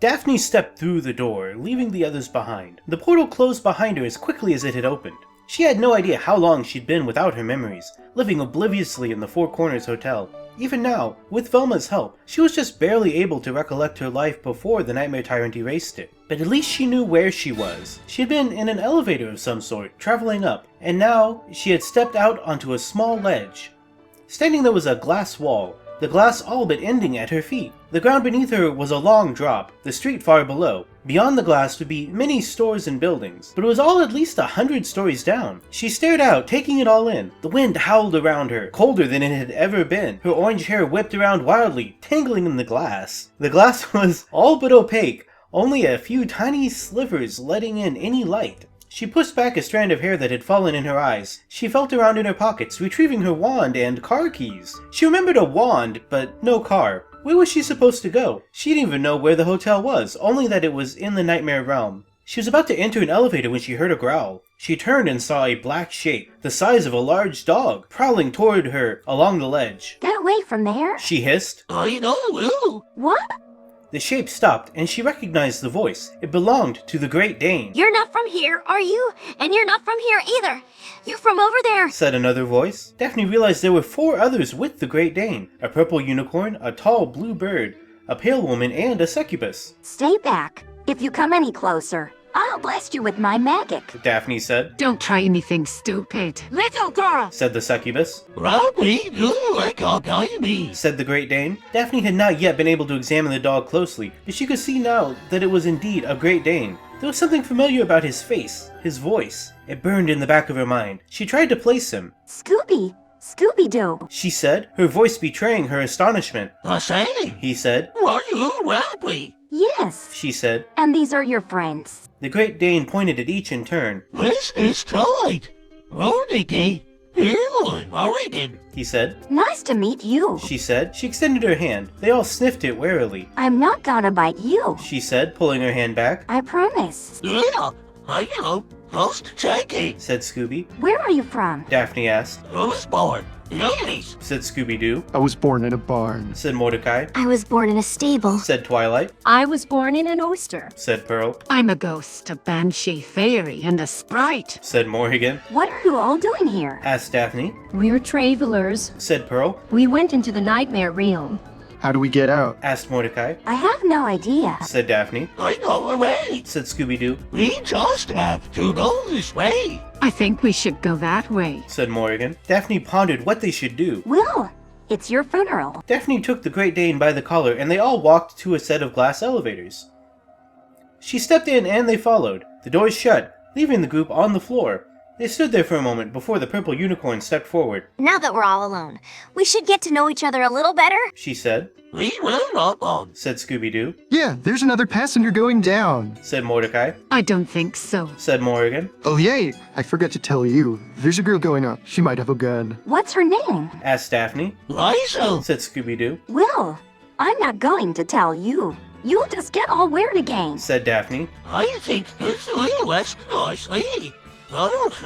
Daphne stepped through the door, leaving the others behind. The portal closed behind her as quickly as it had opened. She had no idea how long she'd been without her memories, living obliviously in the Four Corners Hotel. Even now, with Velma's help, she was just barely able to recollect her life before the Nightmare Tyrant erased it. But at least she knew where she was. She had been in an elevator of some sort, traveling up, and now she had stepped out onto a small ledge. Standing there was a glass wall, the glass all but ending at her feet. The ground beneath her was a long drop, the street far below. Beyond the glass would be many stores and buildings, but it was all at least 100 stories down. She stared out, taking it all in. The wind howled around her, colder than it had ever been. Her orange hair whipped around wildly, tangling in the glass. The glass was all but opaque, only a few tiny slivers letting in any light. She pushed back a strand of hair that had fallen in her eyes. She felt around in her pockets, retrieving her wand and car keys. She remembered a wand, but no car. Where was she supposed to go? She didn't even know where the hotel was, only that it was in the Nightmare Realm. She was about to enter an elevator when she heard a growl. She turned and saw a black shape, the size of a large dog, prowling toward her along the ledge. Get away from there! She hissed. I know. What? The shape stopped, and she recognized the voice. It belonged to the Great Dane. You're not from here, are you? And you're not from here either. You're from over there, said another voice. Daphne realized there were 4 others with the Great Dane. A purple unicorn, a tall blue bird, a pale woman, and a succubus. Stay back. If you come any closer, I'll blast you with my magic, Daphne said. Don't try anything stupid. little girl. Said the succubus. Robbie, you like a baby, Said the Great Dane. Daphne had not yet been able to examine the dog closely, but she could see now that it was indeed a Great Dane. There was something familiar about his face, his voice. It burned in the back of her mind. She tried to place him. Scooby-Doo, She said, her voice betraying her astonishment. I say, He said. are you Robbie? Yes. She said. And these are your friends. The Great Dane pointed at each in turn. This is tight. Rodney, you Oregon. He said. Nice to meet you. She said. She extended her hand. They all sniffed it warily. I'm not gonna bite you. She said, pulling her hand back. I promise. Yeah, I know. Just checking. Said Scooby. Where are you from? Daphne asked. Who's born? Ladies. Said Scooby-Doo. I was born in a barn. Said Mordecai. I was born in a stable. Said Twilight. I was born in an oyster. Said Pearl. I'm a ghost, a banshee, fairy, and a sprite. Said Morrigan. What are you all doing here? Asked Daphne. We're travelers. Said Pearl. We went into the Nightmare Realm. How do we get out? Asked Mordecai. I have no idea. Said Daphne. I know a way. Said Scooby-Doo. We just have to go this way. I think we should go that way. Said Morrigan. Daphne pondered what they should do. Will, it's your funeral. Daphne took the Great Dane by the collar and they all walked to a set of glass elevators. She stepped in and they followed. The doors shut, leaving the group on the floor. They stood there for a moment before the purple unicorn stepped forward. Now that we're all alone, we should get to know each other a little better. She said. We will not on. Said Scooby-Doo. Yeah, there's another passenger going down. Said Mordecai. I don't think so. Said Morrigan. Oh yay, I forgot to tell you. There's a girl going up. She might have a gun. What's her name? Asked Daphne. Liza. Said Scooby-Doo. Will, I'm not going to tell you. You'll just get all weird again. Said Daphne. I think it's a less nicely. I don't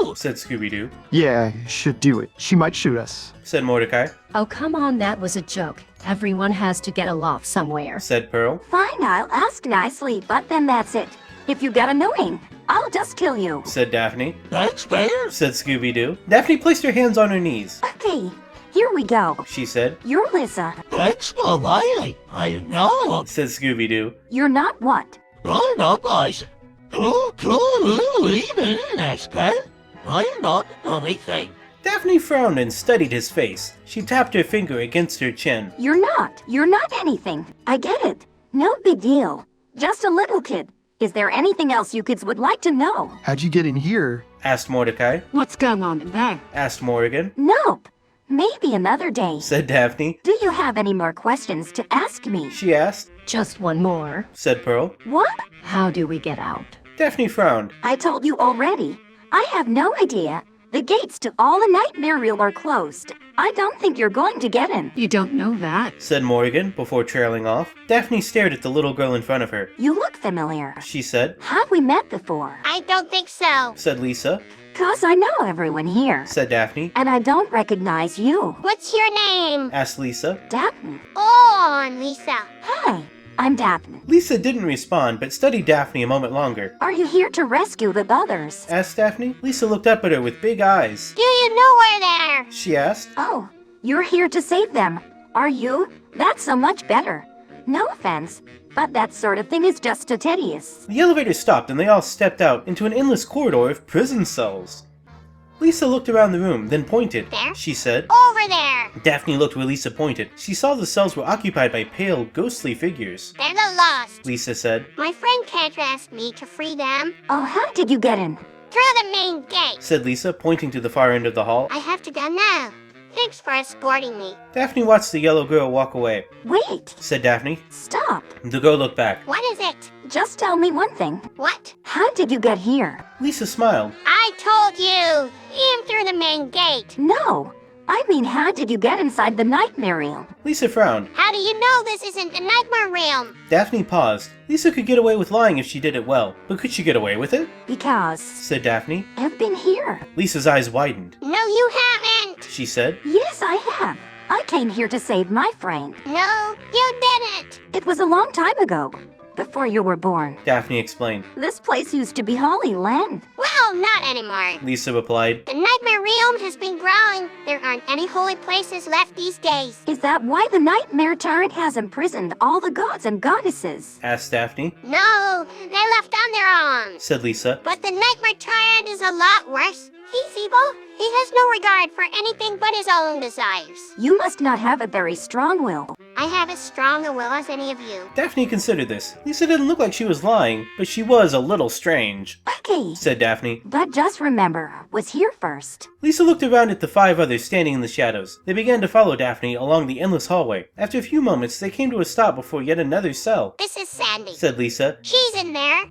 know. Said Scooby-Doo. Yeah, should do it. She might shoot us. Said Mordecai. Oh, come on, that was a joke. Everyone has to get a loft somewhere. Said Pearl. Fine, I'll ask nicely, but then that's it. If you get annoying, I'll just kill you. Said Daphne. That's fair. Said Scooby-Doo. Daphne placed her hands on her knees. Okay, here we go. She said. You're Lisa. That's a lie. I know. Said Scooby-Doo. You're not what? I'm not Liza. Even an expert. I'm not anything. Daphne frowned and studied his face. She tapped her finger against her chin. You're not anything. I get it. No big deal. Just a little kid. Is there anything else you kids would like to know? How'd you get in here? Asked Mordecai. What's going on in there? Asked Morrigan. Nope. Maybe another day. Said Daphne. Do you have any more questions to ask me? She asked. Just one more. Said Pearl. What? How do we get out? Daphne frowned. I told you already. I have no idea. The gates to all the Nightmare Realm are closed. I don't think you're going to get in. You don't know that. Said Morrigan before trailing off. Daphne stared at the little girl in front of her. You look familiar. She said. Have we met before? I don't think so. Said Lisa. 'Cause I know everyone here. Said Daphne. And I don't recognize you. What's your name? Asked Lisa. Daphne. Oh, I'm Lisa. Hi. I'm Daphne. Lisa didn't respond, but studied Daphne a moment longer. Are you here to rescue the others? Asked Daphne. Lisa looked up at her with big eyes. Do you know where they're? She asked. Oh, you're here to save them. Are you? That's so much better. No offense, but that sort of thing is just too tedious. The elevator stopped and they all stepped out into an endless corridor of prison cells. Lisa looked around the room, then pointed. There? She said. Over there. Daphne looked where Lisa pointed. She saw the cells were occupied by pale, ghostly figures. They're the lost. Lisa said. My friend Kendra asked me to free them. Oh, how did you get in? Through the main gate. Said Lisa, pointing to the far end of the hall. I have to go now. Thanks for escorting me. Daphne watched the yellow girl walk away. Wait, Said Daphne. stop. The girl looked back. What is it? Just tell me one thing. What? How did you get here? Lisa smiled. I told you. In through the main gate. No, I mean how did you get inside the nightmare realm? Lisa frowned. How do you know this isn't the nightmare realm? Daphne paused. Lisa could get away with lying if she did it well, but could she get away with it? Because Said Daphne. I've been here. Lisa's eyes widened. No, you haven't. She said. Yes, I have. I came here to save my friend. No, you didn't. It was a long time ago, before you were born. Daphne explained. This place used to be Holy Land. Well, not anymore. Lisa replied. The nightmare realm has been growing. There aren't any holy places left these days. Is that why the nightmare tyrant has imprisoned all the gods and goddesses? Asked Daphne. No, they left on their own. Said Lisa. But the nightmare tyrant is a lot worse. He's evil. He has no regard for anything but his own desires. You must not have a very strong will. I have as strong a will as any of you. Daphne considered this. Lisa didn't look like she was lying, but she was a little strange. Okay, Said Daphne. but just remember, was here first. Lisa looked around at the 5 others standing in the shadows. They began to follow Daphne along the endless hallway. After a few moments, they came to a stop before yet another cell. This is Sandy. Said Lisa. She's in there.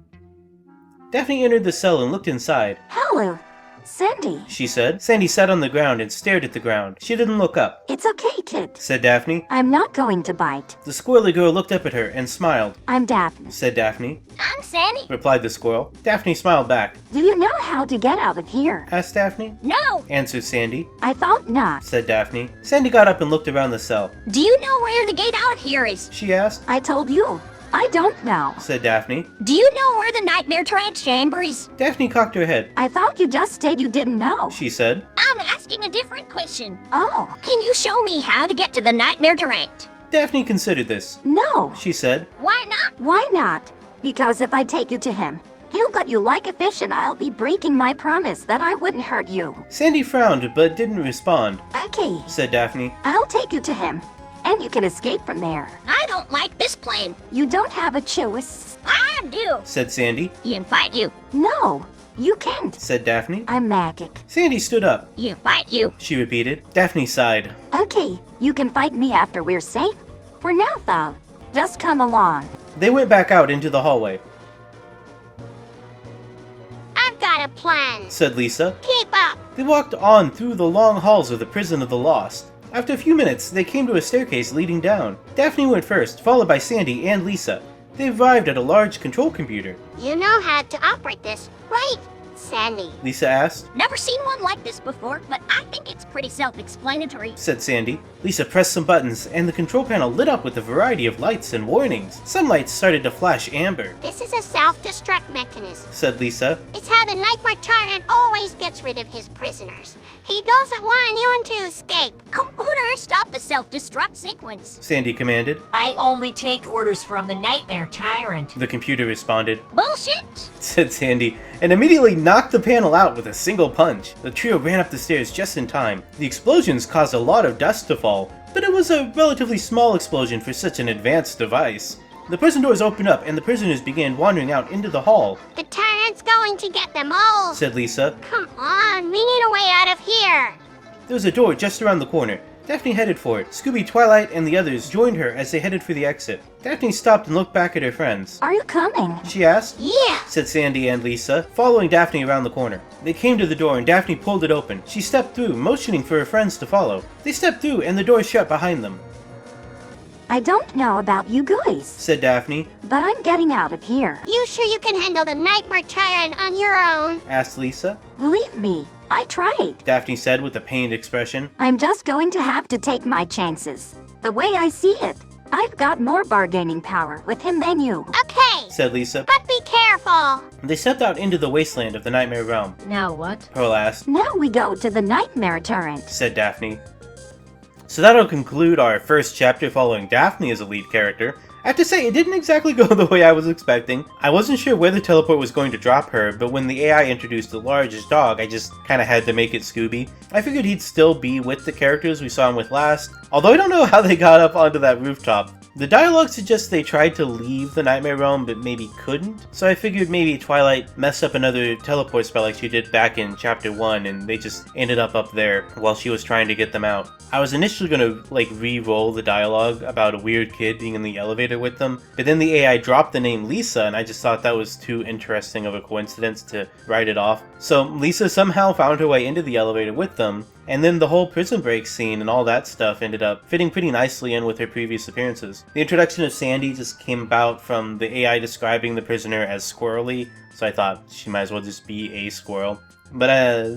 Daphne entered the cell and looked inside. Hello, Sandy. She said. Sandy sat on the ground and stared at the ground. She didn't look up. It's okay, kid. Said Daphne. I'm not going to bite. The squirrely girl looked up at her and smiled. I'm Daphne. Said Daphne. I'm Sandy. Replied the squirrel. Daphne smiled back. Do you know how to get out of here? Asked Daphne. No. Answered Sandy. I thought not. Said Daphne. Sandy got up and looked around the cell. Do you know where the gate out here is? She asked. I told you. I don't know. Said Daphne. Do you know where the nightmare tyrant's chamber is? Daphne cocked her head. I thought you just said you didn't know. She said. I'm asking a different question. Oh, Can you show me how to get to the nightmare tyrant? Daphne considered this. no. She said. Why not? Why not? Because if I take you to him, he'll gut you like a fish and I'll be breaking my promise that I wouldn't hurt you. Sandy frowned but didn't respond. Okay, Said Daphne. I'll take you to him, and you can escape from there. I don't like this plan. You don't have a choice. I do. Said Sandy. You fight you. No, you can't. Said Daphne. I'm magic. Sandy stood up. You fight you. She repeated. Daphne sighed. Okay, you can fight me after we're safe. For now, though, just come along. They went back out into the hallway. I've got a plan. Said Lisa. Keep up. They walked on through the long halls of the prison of the lost. After a few minutes, they came to a staircase leading down. Daphne went first, followed by Sandy and Lisa. They arrived at a large control computer. You know how to operate this, right, Sandy? Lisa asked. Never seen one like this before, but I think it's pretty self-explanatory. Said Sandy. Lisa pressed some buttons, and the control panel lit up with a variety of lights and warnings. Some lights started to flash amber. This is a self-destruct mechanism. Said Lisa. It's how the nightmare tyrant always gets rid of his prisoners. He doesn't want anyone to escape. Computer, stop the self-destruct sequence. Sandy commanded. I only take orders from the Nightmare Tyrant. The computer responded. Bullshit. Said Sandy, and immediately knocked the panel out with a single punch. The trio ran up the stairs just in time. The explosions caused a lot of dust to fall, but it was a relatively small explosion for such an advanced device. The prison doors opened up and the prisoners began wandering out into the hall. The tyrant's going to get them all. Said Lisa. Come on, we need a way out of here. There was a door just around the corner. Daphne headed for it. Scooby, Twilight, and the others joined her as they headed for the exit. Daphne stopped and looked back at her friends. Are you coming? She asked. Yeah. Said Sandy and Lisa, following Daphne around the corner. They came to the door and Daphne pulled it open. She stepped through, motioning for her friends to follow. They stepped through and the door shut behind them. I don't know about you guys, Said Daphne. but I'm getting out of here. You sure you can handle the nightmare tyrant on your own? Asked Lisa. Believe me, I tried. Daphne said with a pained expression. I'm just going to have to take my chances. The way I see it, I've got more bargaining power with him than you. Okay, said Lisa. but be careful. They stepped out into the wasteland of the Nightmare Realm. Now what? Pearl asked, Now we go to the Nightmare Turret. said Daphne. So that'll conclude our first chapter following Daphne as a lead character. I have to say, it didn't exactly go the way I was expecting. I wasn't sure where the teleport was going to drop her, but when the AI introduced the largest dog, I just kinda had to make it Scooby. I figured he'd still be with the characters we saw him with last, although I don't know how they got up onto that rooftop. The dialogue suggests they tried to leave the Nightmare Realm but maybe couldn't, so I figured maybe Twilight messed up another teleport spell like she did back in chapter 1 and they just ended up there while she was trying to get them out. I was initially gonna re-roll the dialogue about a weird kid being in the elevator with them, but then the AI dropped the name Lisa and I just thought that was too interesting of a coincidence to write it off. So Lisa somehow found her way into the elevator with them, and then the whole prison break scene and all that stuff ended up fitting pretty nicely in with her previous appearances. The introduction of Sandy just came about from the AI describing the prisoner as squirrely, so I thought she might as well just be a squirrel. But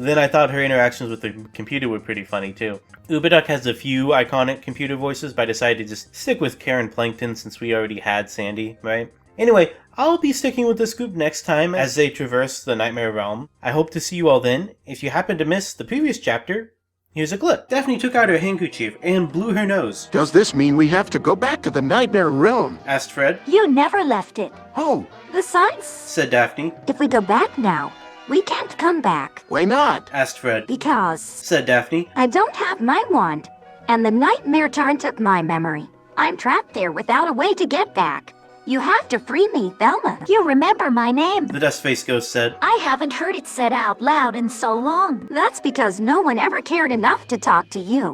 then I thought her interactions with the computer were pretty funny too. Ubaduck has a few iconic computer voices, but I decided to just stick with Karen Plankton since we already had Sandy, right? Anyway, I'll be sticking with this group next time as they traverse the Nightmare Realm. I hope to see you all then. If you happen to miss the previous chapter, here's a clip. Daphne took out her handkerchief and blew her nose. Does this mean we have to go back to the Nightmare Realm? Asked Fred. You never left it. Oh, Besides, Said Daphne. if we go back now, we can't come back. why not? Asked Fred. Because Said Daphne. I don't have my wand, and the Nightmare Turret took my memory. I'm trapped there without a way to get back. You have to free me, Velma. You remember my name? The Dust-Faced Ghost said. I haven't heard it said out loud in so long. That's because no one ever cared enough to talk to you.